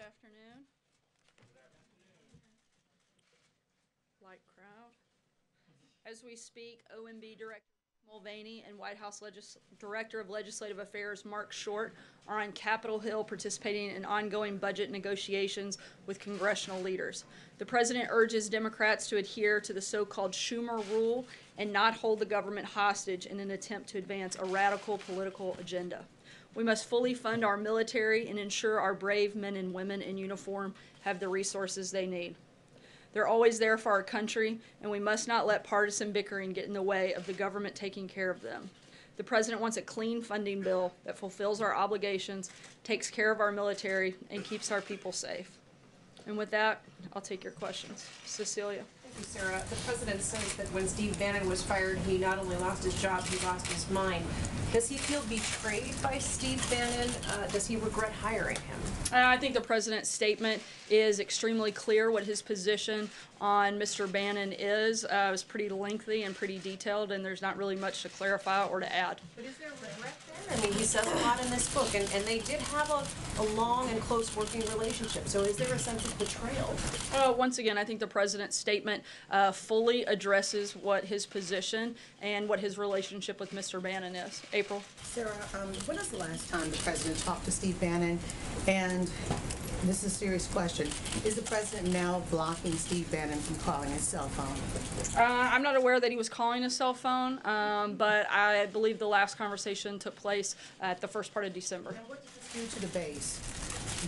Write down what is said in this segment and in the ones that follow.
afternoon. Light crowd. As we speak, OMB Director Mulvaney and White House Director of Legislative Affairs Mark Short are on Capitol Hill participating in ongoing budget negotiations with congressional leaders. The president urges Democrats to adhere to the so-called Schumer rule and not hold the government hostage in an attempt to advance a radical political agenda. We must fully fund our military and ensure our brave men and women in uniform have the resources they need. They're always there for our country, and we must not let partisan bickering get in the way of the government taking care of them. The president wants a clean funding bill that fulfills our obligations, takes care of our military, and keeps our people safe. And with that, I'll take your questions. Cecilia. Thank you, Sarah. The president says that when Steve Bannon was fired, he not only lost his job, he lost his mind. Does he feel betrayed by Steve Bannon? Does he regret hiring him? I think the president's statement is extremely clear what his position on Mr. Bannon is. It was pretty lengthy and pretty detailed, and there's not really much to clarify or to add. But is there regret then? I mean, he says a lot in this book, and they did have a long and close working relationship. So is there a sense of betrayal? Once again, I think the president's statement fully addresses what his position and what his relationship with Mr. Bannon is. April? Sarah, when was the last time the president talked to Steve Bannon? And this is a serious question. Is the president now blocking Steve Bannon from calling his cell phone? I'm not aware that he was calling his cell phone, but I believe the last conversation took place at the first part of December. Now, what does this do to the base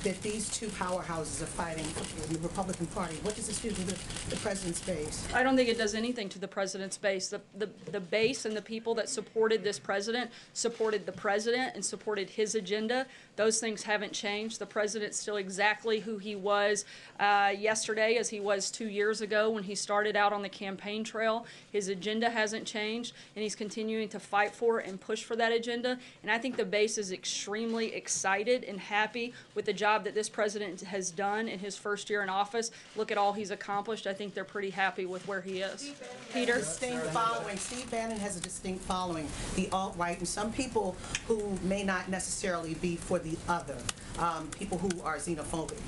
that these two powerhouses are fighting in the Republican Party? What does this do to the president's base? I don't think it does anything to the president's base. The base and the people that supported this president supported the president and supported his agenda. Those things haven't changed. The president's still exactly who he was yesterday as he was 2 years ago when he started out on the campaign trail. His agenda hasn't changed, and he's continuing to fight for and push for that agenda. And I think the base is extremely excited and happy with the job that this president has done in his first year in office. Look at all he's accomplished. I think they're pretty happy with where he is. Peter? Steve Bannon has a distinct following, the alt-right, and some people who may not necessarily be for the other, people who are xenophobic.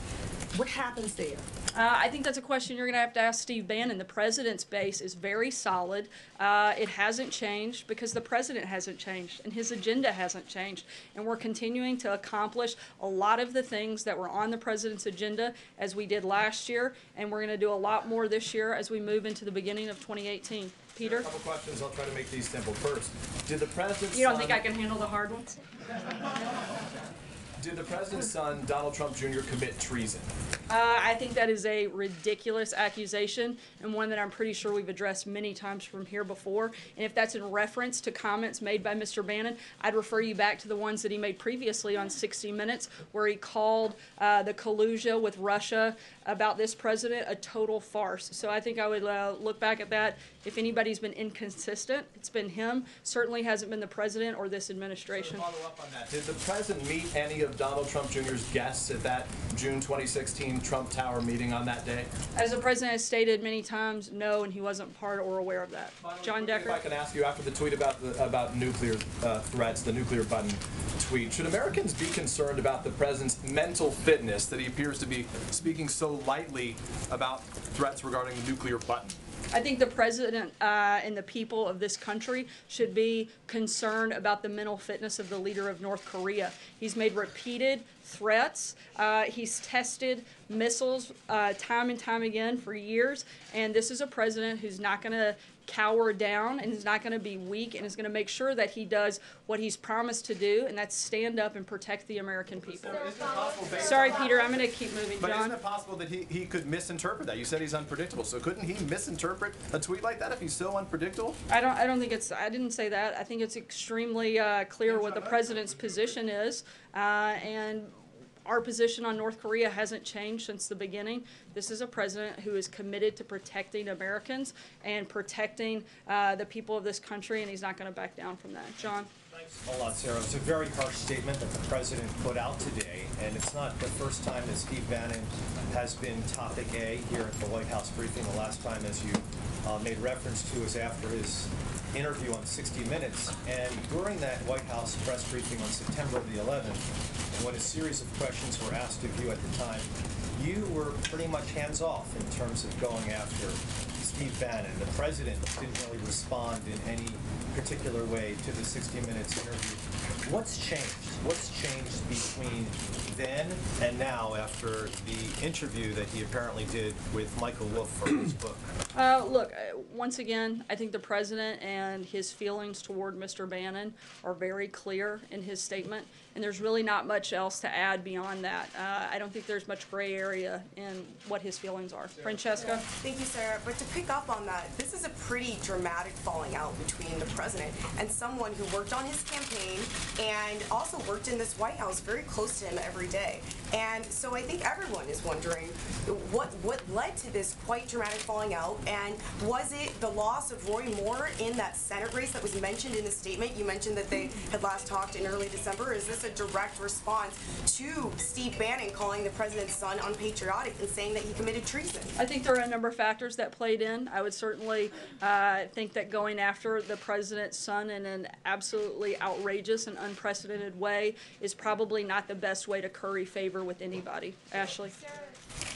What happens there? I think that's a question you're going to ask Steve Bannon. The president's base is very solid. It hasn't changed because the president hasn't changed and his agenda hasn't changed. And we're continuing to accomplish a lot of the things that were on the president's agenda as we did last year, and we're going to do a lot more this year as we move into the beginning of 2018. Peter? A couple questions. I'll try to make these simple. First, did the president's You don't think I can handle the hard ones? Did the president's son, Donald Trump Jr., commit treason? I think that is a ridiculous accusation and one that I'm pretty sure we've addressed many times from here before. And if that's in reference to comments made by Mr. Bannon, I'd refer you back to the ones that he made previously on 60 Minutes, where he called the collusion with Russia about this president a total farce. So I think I would look back at that. If anybody's been inconsistent, it's been him. Certainly hasn't been the president or this administration. So to follow up on that, did the president meet any of Donald Trump Jr.'s guests at that June 2016 Trump Tower meeting on that day? As the president has stated many times, no, and he wasn't part or aware of that. Finally, John Decker? if I can ask you, after the tweet about nuclear threats, the nuclear button tweet, should Americans be concerned about the president's mental fitness that he appears to be speaking so lightly about threats regarding the nuclear button? I think the president and the people of this country should be concerned about the mental fitness of the leader of North Korea. He's made repeated threats. He's tested missiles time and time again for years. And this is a president who's not going to cower down and is not going to be weak and is going to make sure that he does what he's promised to do, and that's stand up and protect the American people. Sorry, Peter, I'm going to keep moving. But John? isn't it possible that he could misinterpret that? You said he's unpredictable, so couldn't he misinterpret a tweet like that if he's so unpredictable? I don't think it's, I didn't say that. I think it's extremely clear what the president's position is, and our position on North Korea hasn't changed since the beginning. This is a president who is committed to protecting Americans and protecting the people of this country, and he's not going to back down from that. John? A lot, Sarah. It's a very harsh statement that the president put out today, and it's not the first time that Steve Bannon has been topic A here at the White House briefing. The last time, as you made reference to, is after his interview on 60 Minutes. And during that White House press briefing on September the 11th, and when a series of questions were asked of you at the time, you were pretty much hands-off in terms of going after Steve Bannon. The president didn't really respond in any particular way to the 60 Minutes interview. What's changed? What's changed between then and now after the interview that he apparently did with Michael Wolff for his book? Look, once again, I think the president and his feelings toward Mr. Bannon are very clear in his statement, and there's really not much else to add beyond that. I don't think there's much gray area in what his feelings are. Francesca? Thank you, Sarah. But to pick up on that, this is a pretty dramatic falling out between the president and someone who worked on his campaign and also worked in this White House very close to him every day. And so I think everyone is wondering what led to this quite dramatic falling out, and was it the loss of Roy Moore in that Senate race that was mentioned in the statement? You mentioned that they had last talked in early December. Is this a direct response to Steve Bannon calling the president's son unpatriotic and saying that he committed treason? I think there are a number of factors that played in. I would certainly think that going after the president's son in an absolutely outrageous and unprecedented way is probably not the best way to curry favor with anybody. Ashley?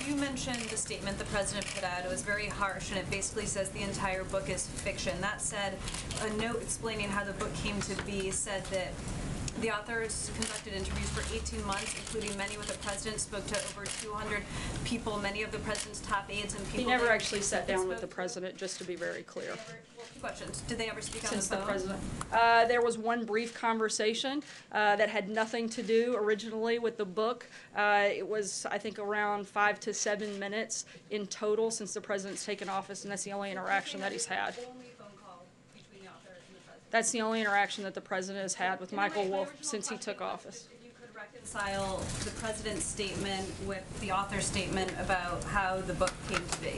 You mentioned the statement the president put out. It was very harsh, and it basically says the entire book is fiction. That said, a note explaining how the book came to be said that the authors conducted interviews for 18 months, including many with the president, spoke to over 200 people, many of the president's top aides and people. He never actually sat down with the president, just to be very clear. Well, two questions. Did they ever speak on Since the the phone? president. There was one brief conversation that had nothing to do originally with the book. It was, I think, around 5 to 7 minutes in total since the president's taken office, and that's the only interaction that he's had. Only phone call between the author and the president. That's the only interaction that the president has had with Michael Wolff since he took office. If you could reconcile the president's statement with the author's statement about how the book came to be.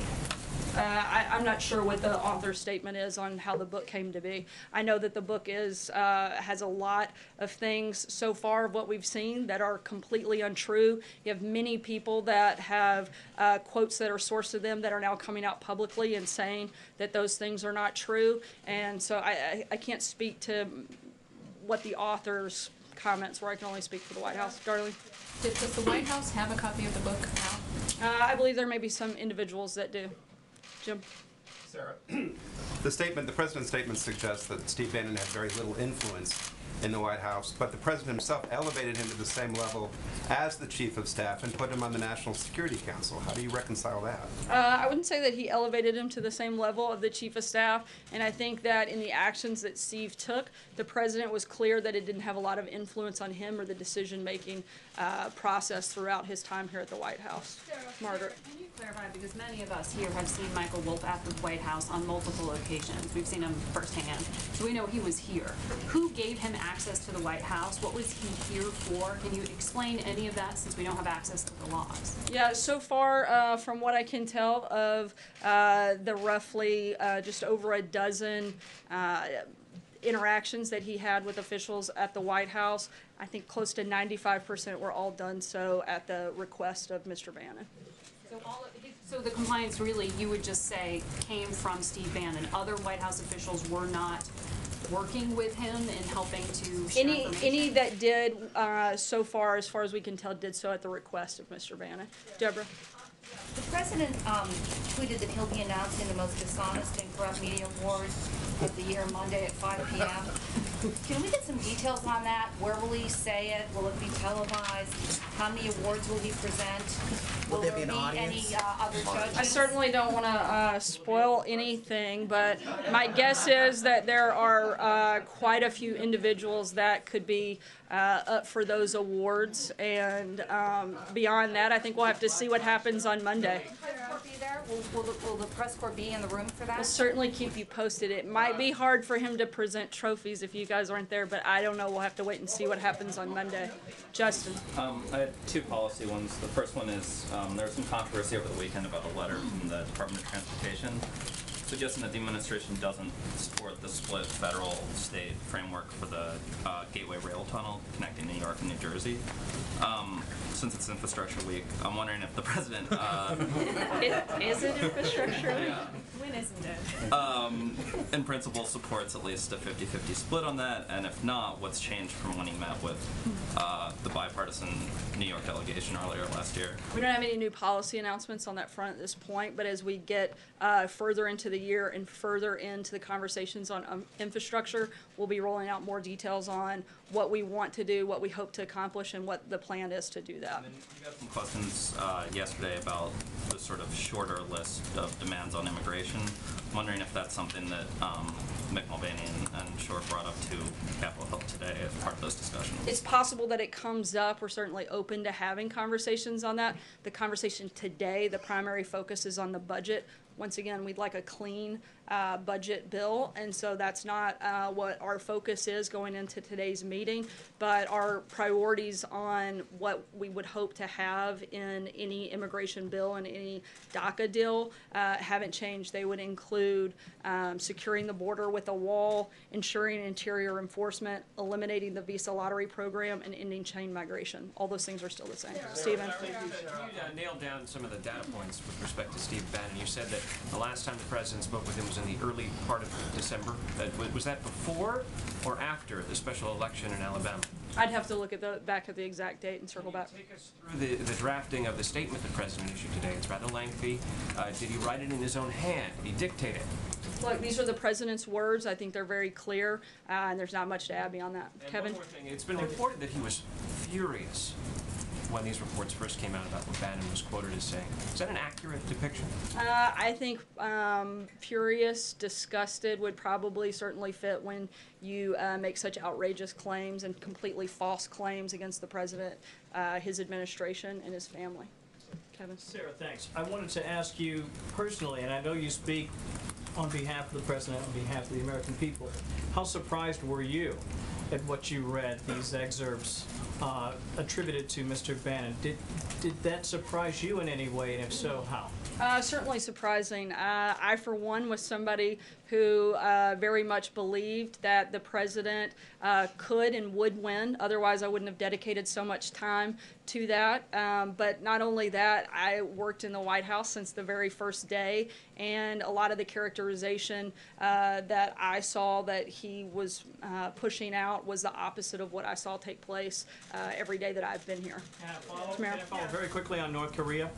I'm not sure what the author's statement is on how the book came to be. I know that the book is has a lot of things so far of what we've seen that are completely untrue. You have many people that have quotes that are sourced to them that are now coming out publicly and saying that those things are not true. And so I can't speak to what the author's comments were. I can only speak for the White House. Darlene? Does the White House have a copy of the book now? I believe there may be some individuals that do. Jim? Sarah, the president's statement suggests that Steve Bannon had very little influence in the White House, but the president himself elevated him to the same level as the chief of staff and put him on the National Security Council. How do you reconcile that? I wouldn't say that he elevated him to the same level of the chief of staff, and I think that in the actions that Steve took, the president was clear that it didn't have a lot of influence on him or the decision-making process throughout his time here at the White House. Margaret? Can you clarify, because many of us here have seen Michael Wolff at the White House on multiple occasions. We've seen him firsthand, so we know he was here. Who gave him access to the White House? What was he here for? Can you explain any of that, since we don't have access to the logs? Yeah, so far, from what I can tell of the roughly just over a dozen interactions that he had with officials at the White House, I think close to 95% were all done so at the request of Mr. Bannon. So the compliance really, you would just say, came from Steve Bannon. Other White House officials were not working with him and helping to share information? Any that did so far as we can tell, did so at the request of Mr. Bannon. Deborah? The president tweeted that he'll be announcing the most dishonest and corrupt media award of the year Monday at 5 p.m. Can we get some details on that? Where will he say it? Will it be televised? How many awards will he present? Will there be an any audience? other judges? I certainly don't want to spoil anything, but my guess is that there are quite a few individuals that could be up for those awards, and beyond that, I think we'll have to see what happens on Monday. Will the press corps be there? Will the press corps be in the room for that? We'll certainly keep you posted. It might be hard for him to present trophies if you guys aren't there, but I don't know. We'll have to wait and see what happens on Monday. Justin? I have two policy ones. The first one is there was some controversy over the weekend about a letter from the Department of Transportation suggesting that the administration doesn't support this split federal-state framework for the Gateway Rail Tunnel connecting New York and New Jersey. Since it's Infrastructure Week, I'm wondering if the president, Is it infrastructure? yeah, When isn't it? in principle supports at least a 50-50 split on that, and if not, what's changed from when he met with the bipartisan New York delegation earlier last year? We don't have any new policy announcements on that front at this point, but as we get further into the year and further into the conversations on infrastructure, we'll be rolling out more details on what we want to do, what we hope to accomplish, and what the plan is to do that. And then you got some questions yesterday about the sort of shorter list of demands on immigration. I'm wondering if that's something that Mick Mulvaney and Short brought up to Capitol Hill today as part of those discussions. It's possible that it comes up. We're certainly open to having conversations on that. The conversation today, the primary focus is on the budget. Once again, we'd like a clean budget bill, and so that's not what our focus is going into today's meeting, but our priorities on what we would hope to have in any immigration bill and any DACA deal haven't changed. They would include securing the border with a wall, ensuring interior enforcement, eliminating the visa lottery program, and ending chain migration. All those things are still the same. Stephen? You nailed down some of the data points with respect to Steve Bannon. You said that the last time the president spoke with him was in the early part of December. Was that before or after the special election in Alabama? I'd have to look at back at the exact date and circle back. Take us through the drafting of the statement the president issued today. It's rather lengthy. Did he write it in his own hand? Did he dictate it? Look, these are the president's words. I think they're very clear, and there's not much to add beyond that. And Kevin? one more thing. It's been reported that he was furious when these reports first came out about what Bannon was quoted as saying. Is that an accurate depiction? I think furious, disgusted would probably certainly fit when you make such outrageous claims and completely false claims against the president, his administration, and his family. Kevin? Sarah, thanks. I wanted to ask you personally, and I know you speak on behalf of the president, on behalf of the American people, how surprised were you at what you read, these excerpts attributed to Mr. Bannon? Did that surprise you in any way, and if so, how? Certainly surprising. I, for one, was somebody who very much believed that the president could and would win. Otherwise, I wouldn't have dedicated so much time to that. But not only that, I worked in the White House since the very first day, and a lot of the characterization that I saw that he was pushing out was the opposite of what I saw take place every day that I've been here. Can I follow very quickly on North Korea?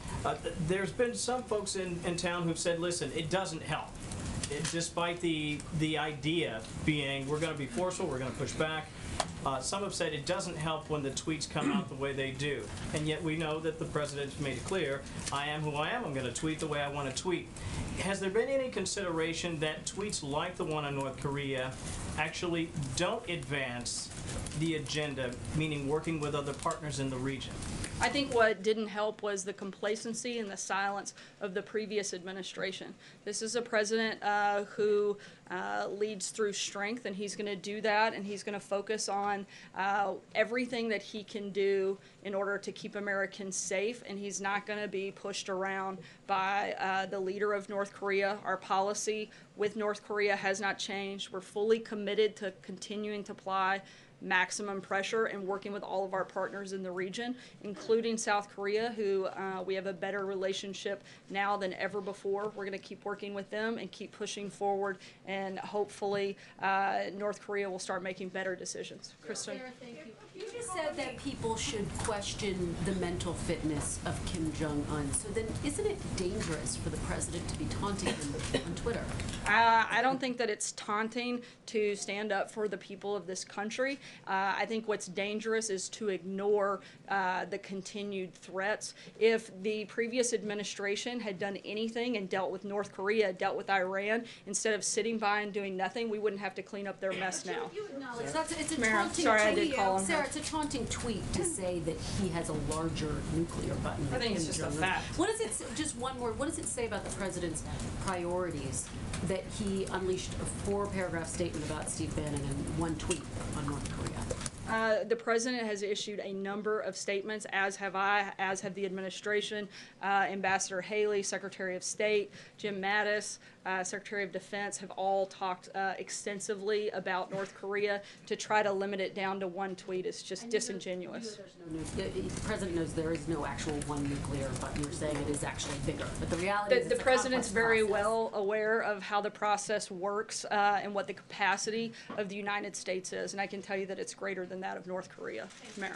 There's been some folks in town who've said, listen, it doesn't help. Despite the idea being we're going to be forceful, we're going to push back, some have said it doesn't help when the tweets come out the way they do. And yet we know that the president's made it clear, I am who I am, I'm going to tweet the way I want to tweet. Has there been any consideration that tweets like the one on North Korea actually don't advance the agenda, meaning working with other partners in the region? I think what didn't help was the complacency and the silence of the previous administration. This is a president who leads through strength, and he's going to do that, and he's going to focus on everything that he can do in order to keep Americans safe, and he's not going to be pushed around by the leader of North Korea. Our policy with North Korea has not changed. We're fully committed to continuing to apply maximum pressure and working with all of our partners in the region, including South Korea, who we have a better relationship now than ever before. We're going to keep working with them and keep pushing forward, and hopefully North Korea will start making better decisions. Kristen? Sarah, thank you. You just said that people should question the mental fitness of Kim Jong-un. So then isn't it dangerous for the president to be taunting him on Twitter? I don't think that it's taunting to stand up for the people of this country. I think what's dangerous is to ignore the continued threats. If the previous administration had done anything and dealt with North Korea, dealt with Iran, instead of sitting by and doing nothing, we wouldn't have to clean up their mess now. You acknowledge it's a Mara, taunting sorry, I tweet. did call him Sarah, her. it's a taunting tweet to say that he has a larger nuclear button. I think it's than just a Jong-un. fact. What does it? Just one more. What does it say about the president's priorities that he unleashed a 4-paragraph statement about Steve Bannon and one tweet on North Korea? The president has issued a number of statements, as have I, as have the administration, Ambassador Haley, Secretary of State, Jim Mattis, Secretary of Defense have all talked extensively about North Korea. To try to limit it down to one tweet is just disingenuous. The president knows there is no actual one nuclear, but you're saying it is actually bigger. But the reality is The it's a president's complex very process. well aware of how the process works and what the capacity of the United States is, and I can tell you that it's greater than that of North Korea. Mara.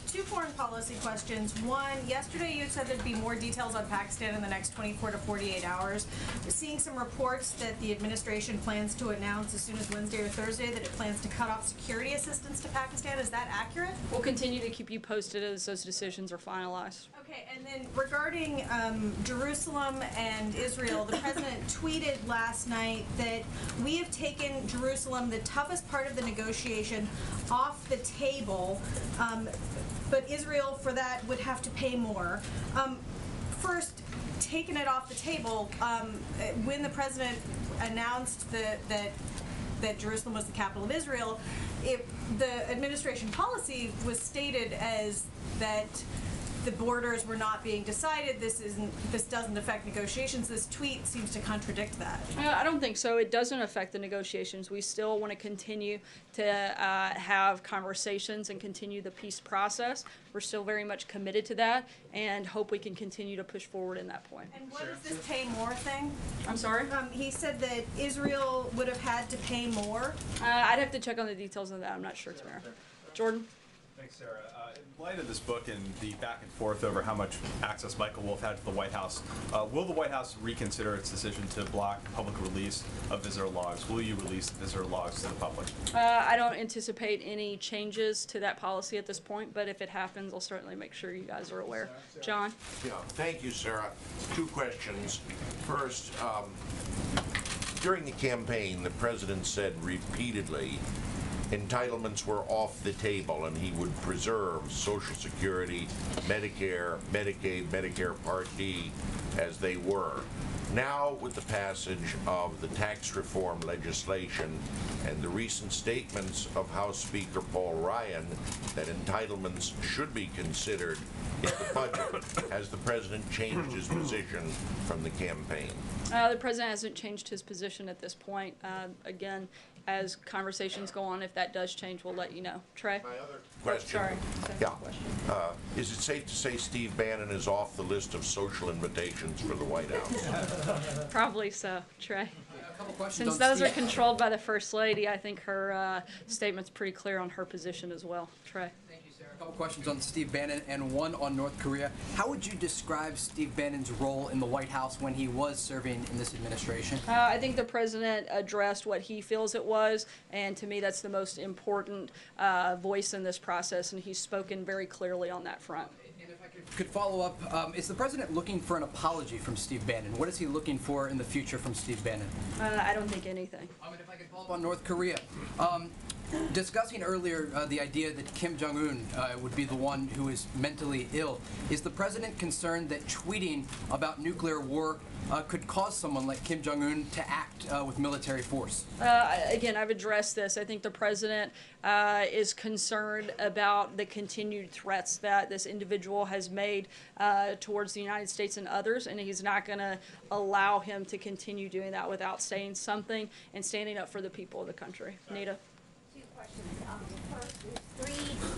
Two foreign policy questions. One, yesterday you said there'd be more details on Pakistan in the next 24 to 48 hours. We're seeing some reports that the administration plans to announce as soon as Wednesday or Thursday that it plans to cut off security assistance to Pakistan. Is that accurate? We'll continue to keep you posted as those decisions are finalized. Okay, and then regarding Jerusalem and Israel, the president tweeted last night that we have taken Jerusalem, the toughest part of the negotiation, off the table, but Israel for that would have to pay more. First, taking it off the table, when the president announced that Jerusalem was the capital of Israel, the administration policy was stated as that the borders were not being decided. This doesn't affect negotiations. This tweet seems to contradict that. I don't think so. It doesn't affect the negotiations. We still want to continue to have conversations and continue the peace process. We're still very much committed to that and hope we can continue to push forward in that point. And what is this pay more thing? I'm sorry? He said that Israel would have had to pay more. I'd have to check on the details of that. I'm not sure, Tamara. Jordan? Thanks, Sarah. In light of this book and the back and forth over how much access Michael Wolff had to the White House, will the White House reconsider its decision to block public release of visitor logs? Will you release the visitor logs to the public? I don't anticipate any changes to that policy at this point, but if it happens, I'll certainly make sure you guys are aware. John? Yeah, thank you, Sarah. Two questions. First, during the campaign, the president said repeatedly entitlements were off the table and he would preserve Social Security, Medicare, Medicaid, Medicare Part D as they were. Now, with the passage of the tax reform legislation and the recent statements of House Speaker Paul Ryan that entitlements should be considered in the budget, has the president changed his position from the campaign? The president hasn't changed his position at this point. Again, as conversations go on, if that does change, we'll let you know. Trey? My other question. Sorry. Yeah. Is it safe to say Steve Bannon is off the list of social invitations for the White House? Probably so. Trey? Questions Since on those are Steve. controlled by the First Lady, I think her statement's pretty clear on her position as well. Trey? A couple questions on Steve Bannon and one on North Korea. How would you describe Steve Bannon's role in the White House when he was serving in this administration? I think the president addressed what he feels it was, and to me that's the most important voice in this process, and he's spoken very clearly on that front. Could follow up, is the president looking for an apology from Steve Bannon? What is he looking for in the future from Steve Bannon? I don't think anything. If I could follow up on North Korea. Discussing earlier the idea that Kim Jong-un would be the one who is mentally ill, is the president concerned that tweeting about nuclear war could cause someone like Kim Jong-un to act with military force? Again, I've addressed this. I think the president is concerned about the continued threats that this individual has made towards the United States and others, and he's not going to allow him to continue doing that without saying something and standing up for the people of the country. Nita? First, three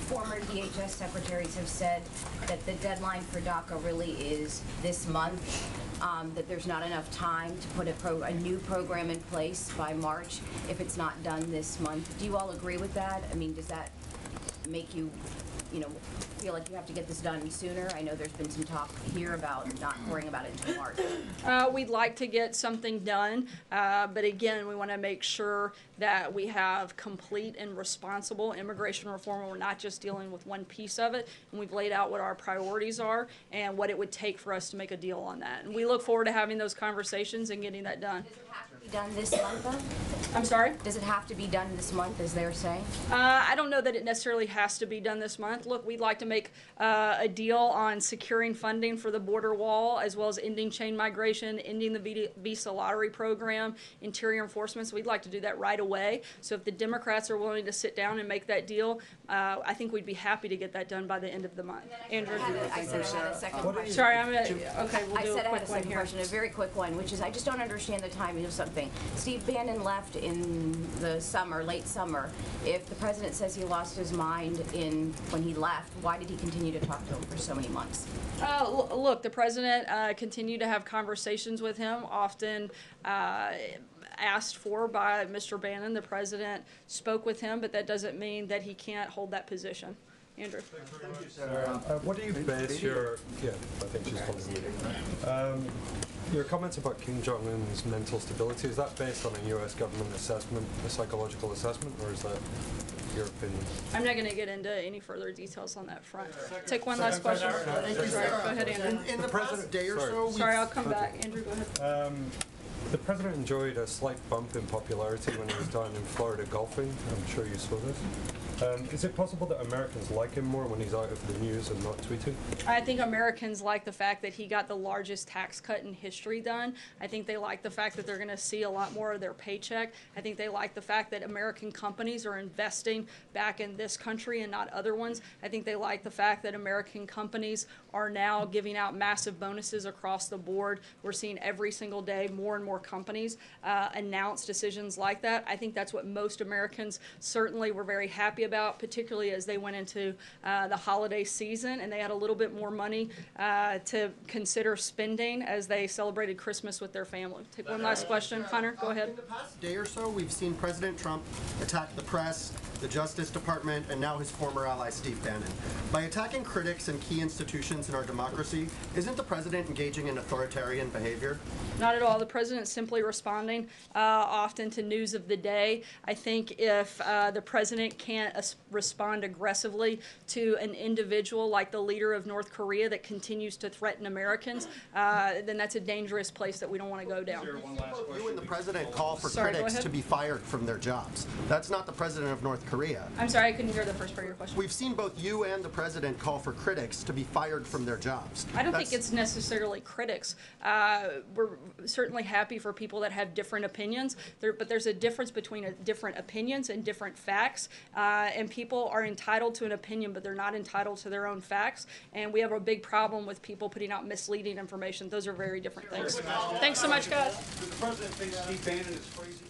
former DHS secretaries have said that the deadline for DACA really is this month, that there's not enough time to put a new program in place by March if it's not done this month. Do you all agree with that? I mean, does that make you, feel like you have to get this done sooner? I know there's been some talk here about not worrying about it until March. We'd like to get something done, but again, we want to make sure that we have complete and responsible immigration reform, and we're not just dealing with one piece of it, and we've laid out what our priorities are and what it would take for us to make a deal on that. And we look forward to having those conversations and getting that done. Does it have to be Done this month, though? I'm sorry? Does it have to be done this month, as they're saying? I don't know that it necessarily has to be done this month. Look, we'd like to make a deal on securing funding for the border wall, as well as ending chain migration, ending the visa lottery program, interior enforcement. So we'd like to do that right away. So if the Democrats are willing to sit down and make that deal, I think we'd be happy to get that done by the end of the month. Andrew? I said I had a second question. Sorry, okay, we'll I do said a I had quick a one second here. question, a very quick one, which is I just don't understand the timing of something. Steve Bannon left in the summer, late summer. If the president says he lost his mind when he left, why did he continue to talk to him for so many months? Look, the president continued to have conversations with him, often asked for by Mr. Bannon. The president spoke with him, but that doesn't mean that he can't hold that position. Andrew. Thank you, Sarah. What do you base your, I think she's holding it. Your comments about Kim Jong-un's mental stability, is that based on a U.S. government assessment, a psychological assessment, or is that your opinion? I'm not going to get into any further details on that front. Take one last question. Thank you, Sarah. Go ahead, Andrew. In the past day or so, Sorry, I'll come back. Andrew, go ahead. The president enjoyed a slight bump in popularity when he was down in Florida golfing. I'm sure you saw this. Is it possible that Americans like him more when he's out of the news and not tweeting? I think Americans like the fact that he got the largest tax cut in history done. I think they like the fact that they're going to see a lot more of their paycheck. I think they like the fact that American companies are investing back in this country and not other ones. I think they like the fact that American companies are now giving out massive bonuses across the board. We're seeing every single day more and more companies announce decisions like that. I think that's what most Americans certainly were very happy about, particularly as they went into the holiday season and they had a little bit more money to consider spending as they celebrated Christmas with their family. Take one last question. Hunter, go ahead. In the past day or so, we've seen President Trump attack the press, the Justice Department, and now his former ally, Steve Bannon. By attacking critics and key institutions in our democracy, isn't the president engaging in authoritarian behavior? Not at all. The president's simply responding often to news of the day. I think if the president can't respond aggressively to an individual like the leader of North Korea that continues to threaten Americans, then that's a dangerous place that we don't want to go down. You and the president call for Sorry, go critics ahead. to be fired from their jobs. That's not the president of North Korea. I'm sorry, I couldn't hear the first part of your question. We've seen both you and the president call for critics to be fired from their jobs. I don't think it's necessarily critics. We're certainly happy for people that have different opinions, but there's a difference between different opinions and different facts, and people are entitled to an opinion, but they're not entitled to their own facts, and we have a big problem with people putting out misleading information. Those are very different things. Thanks so much, guys. Does the president think Steve Bannon is crazy?